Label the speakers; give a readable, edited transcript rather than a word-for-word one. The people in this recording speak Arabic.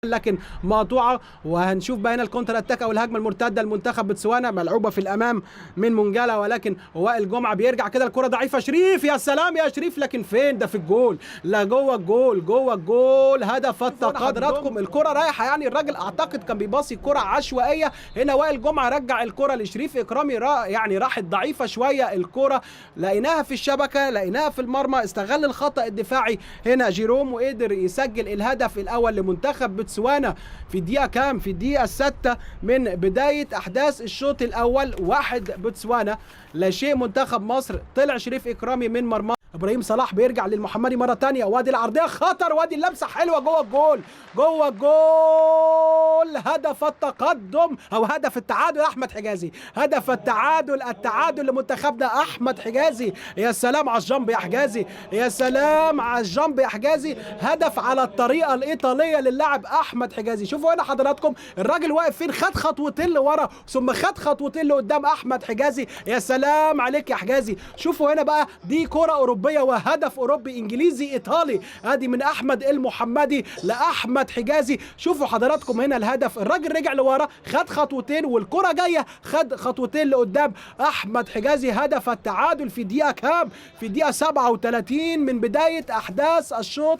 Speaker 1: لكن مقطوعه. وهنشوف بقى هنا الكونتر اتاك او الهجمه المرتده المنتخب بوتسوانا ملعوبه في الامام من مونجالا، ولكن وائل جمعه بيرجع كده الكره ضعيفه. شريف يا سلام يا شريف، لكن فين ده؟ في الجول، لا جوه الجول، جوه الجول. هدف التقدم. حضراتكم الكره رايحه، يعني الراجل اعتقد كان بيباصي الكره عشوائيه. هنا وائل جمعه رجع الكره لشريف اكرامي، يعني راحت ضعيفه شويه الكره، لقيناها في الشبكه، لقيناها في المرمى. استغل الخطا الدفاعي هنا جيروم وقدر يسجل الهدف الاول لمنتخب بوتسوانا في الدقيقه كام؟ في الدقيقه 6 من بدايه احداث الشوط الاول. 1 بوتسوانا لا شيء منتخب مصر. طلع شريف اكرامي من مرمى. ابراهيم صلاح بيرجع للمحمدي مره ثانيه، وادي العرضيه خطر، وادي اللمسه حلوه جوه الجول، جوه الجول. هدف التقدم او هدف التعادل احمد حجازي، هدف التعادل لمنتخبنا احمد حجازي. يا سلام على الجنب يا حجازي، يا سلام على الجنب يا حجازي. هدف على الطريقه الايطاليه للاعب احمد حجازي. شوفوا هنا حضراتكم الراجل واقف فين، خد خطوتين لورا ثم خد خطوتين لقدام احمد حجازي. يا سلام عليك يا حجازي. شوفوا هنا بقى، دي كره اوروبيه وهدف اوروبي انجليزي ايطالي، ادي من احمد المحمدي لاحمد حجازي. شوفوا حضراتكم هنا الهدف، الراجل رجع لورا خد خطوتين والكره جايه خد خطوتين لقدام احمد حجازي. هدف التعادل في دقيقه كام؟ في دقيقه 37 من بدايه احداث الشوط